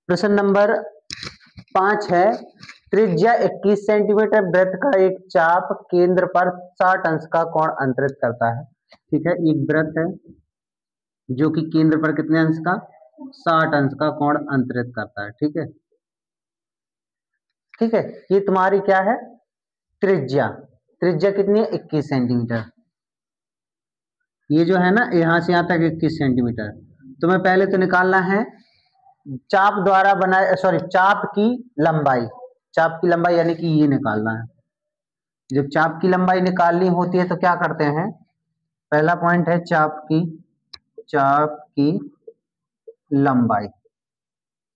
प्रश्न नंबर 5 है, त्रिज्या 21 सेंटीमीटर, वृत्त का एक चाप केंद्र पर 60 अंश का कोण अंतरित करता है। ठीक है, एक वृत्त है जो कि केंद्र पर कितने अंश का, 60 अंश का कोण अंतरित करता है। ठीक है, ठीक है, ये तुम्हारी क्या है, त्रिज्या। त्रिज्या कितनी है, 21 सेंटीमीटर। ये जो है ना, यहां से यहां तक 21 सेंटीमीटर। तुम्हें पहले तो निकालना है चाप द्वारा बनाए, सॉरी, चाप की लंबाई। चाप की लंबाई यानी कि ये निकालना है। जब चाप की लंबाई निकालनी होती है तो क्या करते हैं, पहला पॉइंट है चाप की लंबाई।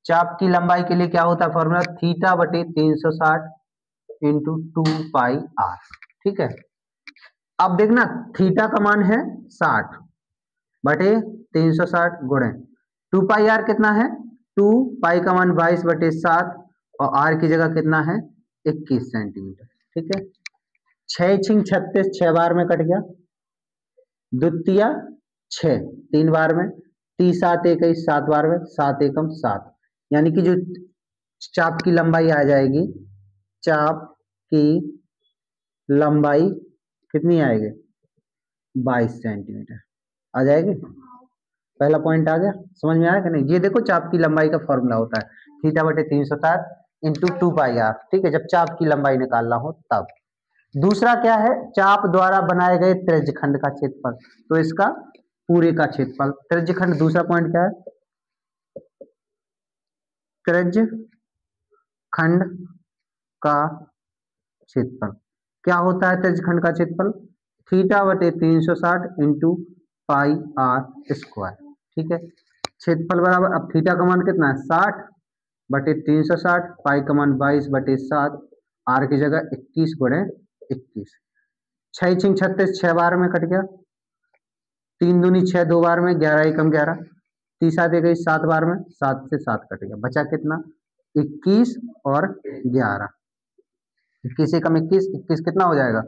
चाप की लंबाई के लिए क्या होता है फॉर्मूला, थीटा बटे 360 इंटू 2πr। ठीक है, अब देखना थीटा का मान है 60 बटे 360 गुणे 2πr कितना है, 2 पाई का मान 22 बटे 7 और r की जगह कितना है 21 सेंटीमीटर। ठीक है, 6 छिंग 36, 6 बार में कट गया, द्वितीय 6 3 बार में, 30 7 21 7 बार में, 7 एकम 7, यानी कि जो चाप की लंबाई आ जाएगी, चाप की लंबाई कितनी आएगी, 22 सेंटीमीटर आ जाएगी। पहला पॉइंट आ गया, समझ में आया कि नहीं। ये देखो चाप की लंबाई का फॉर्मूला होता है थीटा बटे 360 इंटू 2πr। ठीक है, जब चाप की लंबाई निकालना हो तब। दूसरा क्या है, चाप द्वारा बनाए गए त्रिज्यखंड का क्षेत्रफल, तो इसका पूरे का क्षेत्रफल। त्रिज्यखंड, दूसरा पॉइंट क्या है, त्रिज्यखंड का क्षेत्रफल क्या होता है, त्रिज्यखंड का क्षेत्रफल थीटा बटे 360 इंटू पाई आर स्क्वायर। ठीक है, क्षेत्रफल बराबर, अब थीटा का मान कितना है 60 बटे 360, पाई का मान 22 बटे 7, आर की जगह 21 गुणे 21। 6 छिंग 36, 6 बार में कट गया, 3 दूनी 6 2 बार में, 11 एकम 11, 30 7 21 7 बार में, 7 से 7 कट गया, बचा कितना 21 और 11, 21 एकम 21, 21 कितना हो जाएगा,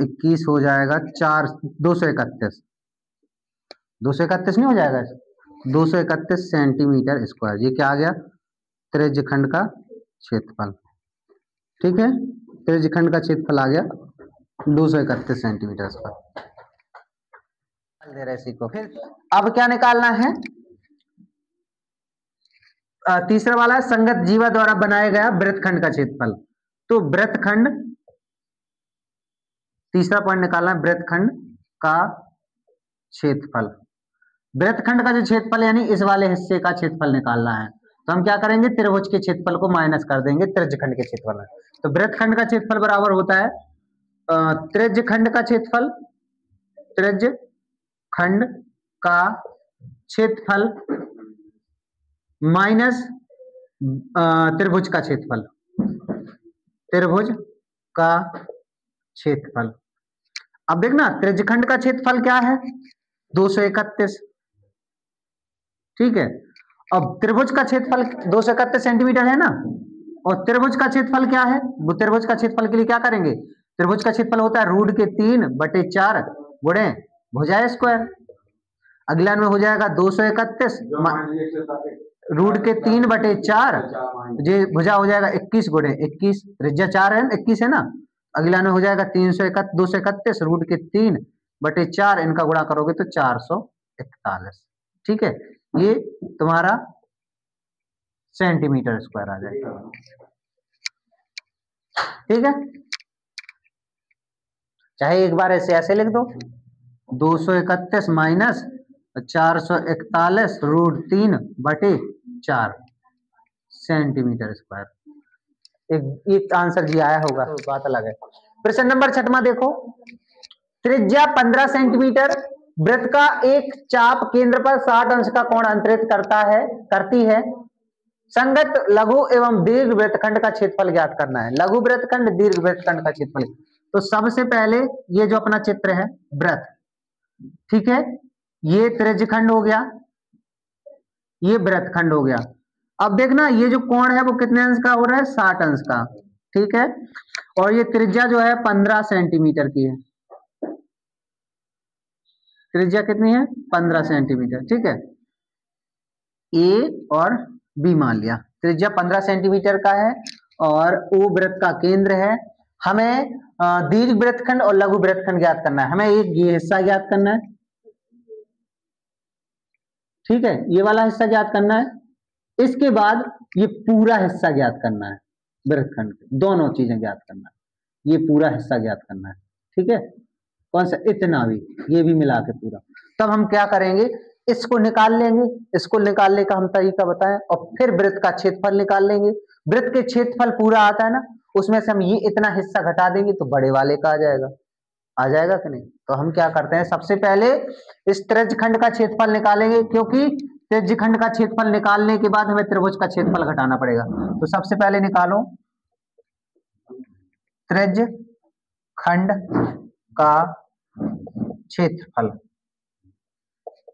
21 हो जाएगा 4 231, 231 नहीं हो जाएगा, 231 सेंटीमीटर स्क्वायर। ये क्या आ गया, त्रिज्यखंड का क्षेत्रफल। ठीक है, त्रिज्यखंड का क्षेत्रफल आ गया 231 सेंटीमीटर स्क्वायर। दे रहे इसी को। फिर अब क्या निकालना है, तीसरा वाला है संगत जीवा द्वारा बनाया गया वृत्तखंड का क्षेत्रफल। तो वृत्तखंड, तीसरा पॉइंट निकालना है वृत्तखंड का क्षेत्रफल। वृत्तखंड का जो क्षेत्रफल यानी इस वाले हिस्से का क्षेत्रफल निकालना है, तो हम क्या करेंगे, त्रिभुज के क्षेत्रफल को माइनस कर देंगे त्रिज्यखंड के क्षेत्रफल में। तो वृत्तखंड का क्षेत्रफल बराबर होता है त्रिज्यखंड का क्षेत्रफल, त्रिज्यखंड का क्षेत्रफल माइनस त्रिभुज का क्षेत्रफल, त्रिभुज का क्षेत्रफल। अब देखना त्रिज्यखंड का क्षेत्रफल क्या है 231। ठीक है, अब त्रिभुज का क्षेत्रफल 231 सेंटीमीटर है ना, और त्रिभुज का क्षेत्रफल क्या है, वो त्रिभुज का क्षेत्रफल के लिए क्या करेंगे, त्रिभुज का क्षेत्रफल होता है रूट के 3/4 गुणे भुजा स्क्वायर। अगला में हो जाएगा 231 रूट के 3/4, ये भुजा हो जाएगा 21 गुणे 21, त्रिज्या 4 है, 21 है ना। अगला में हो जाएगा 231 रूट के 3/4, इनका गुणा करोगे तो 441। ठीक है, ये तुम्हारा सेंटीमीटर स्क्वायर आ जाएगा। ठीक है, चाहे एक बार ऐसे ऐसे लिख दो, 231 माइनस 441 रूट 3/4 सेंटीमीटर स्क्वायर। एक आंसर जी आया होगा, तो बात अलग है। प्रश्न नंबर 6 देखो, त्रिज्या 15 सेंटीमीटर, वृत्त का एक चाप केंद्र पर 60 अंश का कोण अंतरित करती है। संगत लघु एवं दीर्घ वृत्तखंड का क्षेत्रफल ज्ञात करना है। लघु वृत्तखंड, दीर्घ वृत्तखंड का क्षेत्रफल। तो सबसे पहले ये जो अपना चित्र है वृत्त, ठीक है, ये त्रिज्यखंड हो गया, ये वृत्तखंड हो गया। अब देखना ये जो कोण है वो कितने अंश का हो रहा है, 60 अंश का। ठीक है, और ये त्रिज्या जो है 15 सेंटीमीटर की है, त्रिज्या कितनी है 15 सेंटीमीटर। ठीक है, ए और बी मान लिया, त्रिज्या 15 सेंटीमीटर का है और ओ वृत्त का केंद्र है। हमें दीर्घ वृत्तखंड और लघु वृत्तखंड ज्ञात करना है। हमें एक ये हिस्सा ज्ञात करना है, ठीक है, ये वाला हिस्सा ज्ञात करना है। इसके बाद ये पूरा हिस्सा ज्ञात करना है, वृत्तखंड दोनों चीजें ज्ञात करना है, ये पूरा हिस्सा ज्ञात करना है। ठीक है, कौन सा, इतना भी, ये भी मिला के पूरा। तब हम क्या करेंगे, इसको निकाल लेंगे, इसको निकालने का हम तरीका बताएं, और फिर वृत्त का क्षेत्रफल निकाल लेंगे। वृत्त के क्षेत्रफल पूरा आता है ना, उसमें से हम ये इतना हिस्सा घटा देंगे तो बड़े वाले का आ जाएगा कि नहीं। तो हम क्या करते हैं, सबसे पहले इस त्रिज्यखंड का क्षेत्रफल निकालेंगे, क्योंकि त्रिज्यखंड का क्षेत्रफल निकालने के बाद हमें त्रिभुज का क्षेत्रफल घटाना पड़ेगा। तो सबसे पहले निकालो त्रिज्यखंड का क्षेत्रफल,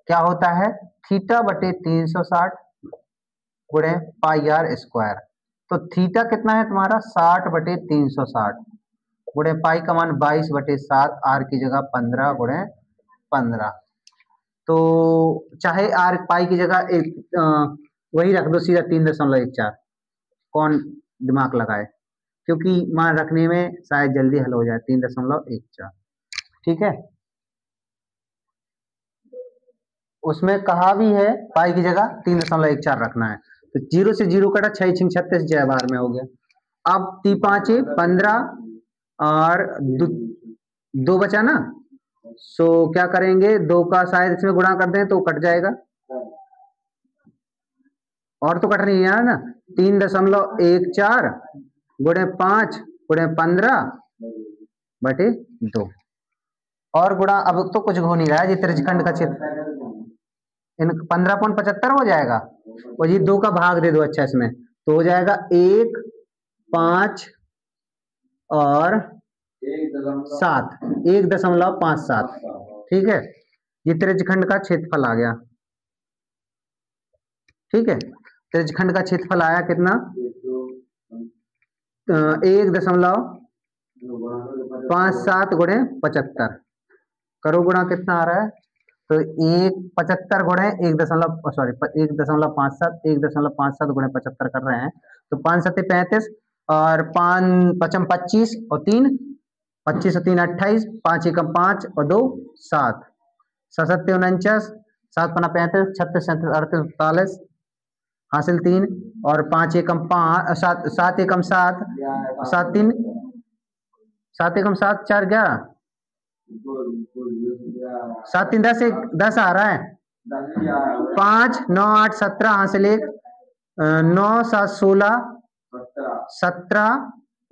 क्या होता है, थीटा बटे 360 गुणे पाई आर स्क्वायर। तो थीटा कितना है तुम्हारा 60 बटे 360 गुणे पाई का मान 22 बटे 7, आर की जगह 15 गुणे 15। तो चाहे आर पाई की जगह वही रख दो सीधा 3.14, कौन दिमाग लगाए, क्योंकि मान रखने में शायद जल्दी हल हो जाए। 3.14, ठीक है, उसमें कहा भी है पाई की जगह 3.14 रखना है। तो 0 से 0 कटा, 6 6 36 जय बार में हो गया। अब 3 5 15 और 2 बचा ना, सो क्या करेंगे, 2 का शायद इसमें गुणा कर दें तो कट जाएगा, और तो कट नहीं है ना। 3.14 गुणे 5 गुणे 15 बटे 2, और गुणा, अब तो कुछ हो नहीं रहा है, ये त्रिज्यखंड का क्षेत्र, इन 15.75 हो जाएगा, और ये 2 का भाग दे दो अच्छा इसमें, तो हो जाएगा 1 5 और 7, 1.57। ठीक है, ये त्रिज्यखंड का क्षेत्रफल आ गया। ठीक है, त्रिज्यखंड का क्षेत्रफल आया कितना, 1.57 गुणे 75, करो गुणा कितना आ रहा है, तो 1.75 गुणे 1.57 गुणे 75 कर रहे हैं, तो 5 7 35 और 5 5 25 और 3 25 और 3 28, 5 1 5 और 2 7, 7 7 49, 7 5 35, 36 37 38 39, हासिल 3 और 5 1 5 7 7 1 7 7 3 7 1 7 4 11 7 3 10 1 10 आ रहा है, 5 9 8 17 हासिल 1 9 7 16 17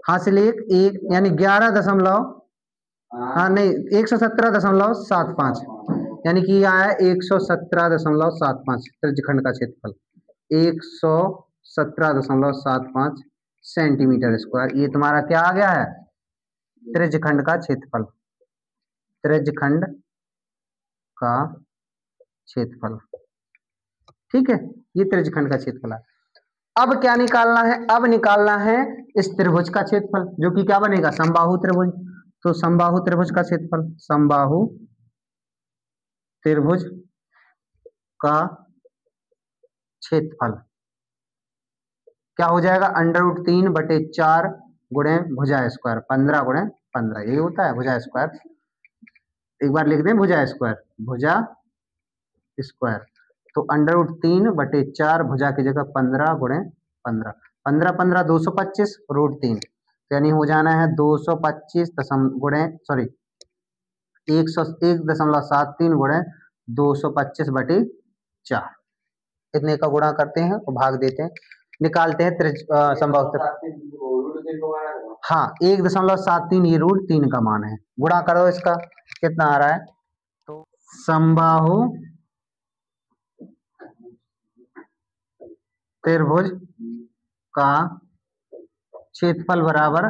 हासिल 1 यानी 11 हाँ नहीं 117.75, यानी कि यह है 117.75 त्रिज्यखंड का क्षेत्रफल 117.75 सेंटीमीटर स्क्वायर। ये तुम्हारा क्या आ गया है, त्रिज्यखंड का क्षेत्रफल, त्रिज्यखंड का क्षेत्रफल। ठीक है, ये त्रिज्यखंड का क्षेत्रफल है। अब क्या निकालना है, अब निकालना है इस त्रिभुज का क्षेत्रफल, जो कि क्या बनेगा, समबाहु त्रिभुज। तो समबाहु त्रिभुज का क्षेत्रफल, समबाहु त्रिभुज का क्षेत्रफल क्या हो जाएगा, √3 बटे 4 गुणे भुजा स्क्वायर 15 गुणे 15, यही होता है भुजा स्क्वायर। एक बार लिख दें भुजा स्क्वायर, भुजा स्क्वायर, तो √3 बटे 4 भुजा की जगह 15 गुणे 15, 15 15 225 √3, यानी हो जाना है 225 गुणे 101.73 गुणे 225 बटे 4, इतने का गुणा करते हैं और भाग देते हैं, निकालते हैं संभव। हाँ 1.73 ये √3 का मान है, गुणा करो इसका कितना आ रहा है, तो समबाहु त्रिभुज का क्षेत्रफल बराबर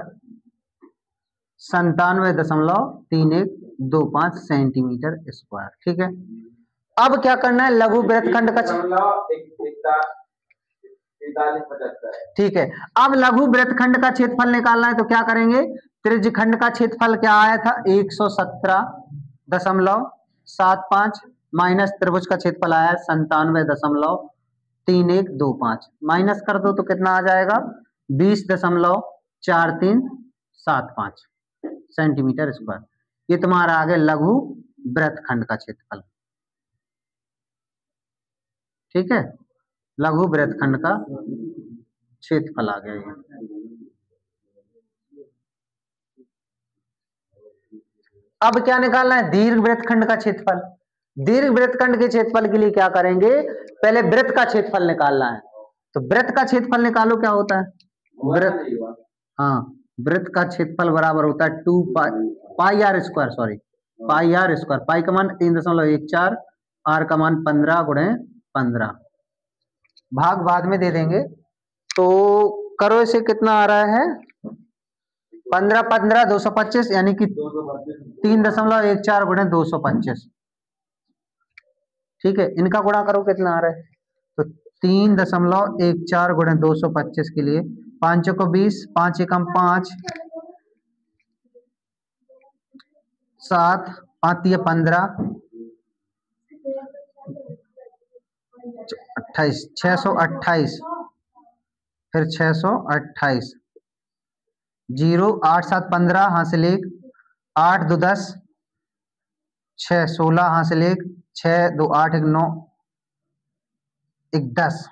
97.3125 सेंटीमीटर स्क्वायर। ठीक है, अब क्या करना है, लघु वृत्तखंड का, ठीक है, अब लघु वृत्तखंड का क्षेत्रफल निकालना है, तो क्या करेंगे, त्रिज्यखंड का क्षेत्रफल क्या आया था 117.75 7.5 माइनस त्रिभुज का क्षेत्रफल आया 97.3125 माइनस कर दो तो कितना आ जाएगा 20.4375 सेंटीमीटर स्क्वायर। ये तुम्हारा आ गया लघु वृत्तखंड का क्षेत्रफल। ठीक है, लघु वृत्तखंड का क्षेत्रफल आ गया ये। अब क्या निकालना है, दीर्घ वृत्तखंड का क्षेत्रफल। दीर्घ वृत्तखंड के क्षेत्रफल के लिए क्या करेंगे, पहले वृत्त का क्षेत्रफल निकालना है। तो वृत्त का क्षेत्रफल निकालो, क्या होता है वृत्त, हाँ वृत्त का क्षेत्रफल बराबर होता है 2 pi r square, sorry pi r square. Pi का मान 3.14, आर का मान 15 गुणे 15, भाग बाद में दे देंगे। तो करो इसे, कितना आ रहा है 15 15 225 यानी कि 3.14 गुणे 225। ठीक है, इनका गुणा करो कितना आ रहा है, तो 3.14 गुणे 225 के लिए 5 को 20, 5 एकम 5, 7 5 15, 28, 628, फिर 628, 0 8 7 15 हासिल 1, 8 2 10, 6 16 हासिल 1, 6 2 8 1 9, 1 10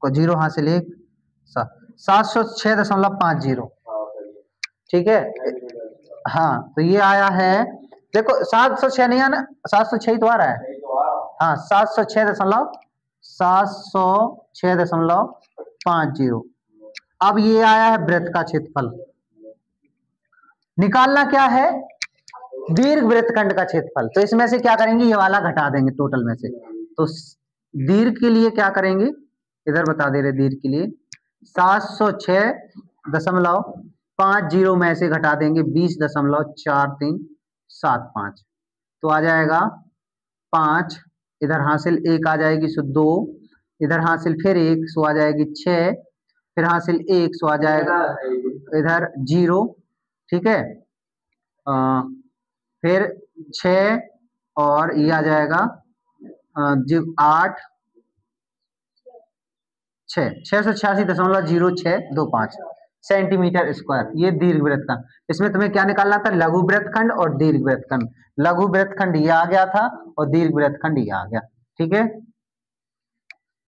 को 0 हासिल 1, 706.50। ठीक है, हाँ तो ये आया है, देखो 706 नहीं आना, 706 तो आ रहा है, हाँ 706.50। अब ये आया है वृत्त का क्षेत्रफल। निकालना क्या है, दीर्घ वृत्तखंड का क्षेत्रफल। तो इसमें से क्या करेंगे, ये वाला घटा देंगे टोटल में से। तो दीर्घ के लिए क्या करेंगे, इधर बता दे रहे दीर्घ के लिए 706.50 में से घटा देंगे 20.4375। तो आ जाएगा 5, इधर हासिल 1 आ जाएगी सो 2, इधर हासिल फिर 1 सो आ जाएगी 6, फिर हासिल 1 सो आ जाएगा इधर 0। ठीक है, फिर 6 और ये आ जाएगा 8 686.0625 सेंटीमीटर स्क्वायर। ये दीर्घ वृत्तखंड। इसमें तुम्हें क्या निकालना था, लघु वृत्तखंड और दीर्घ वृत्तखंड। लघु वृत्तखंड ये आ गया था और दीर्घ वृत्तखंड ये आ गया। ठीक है।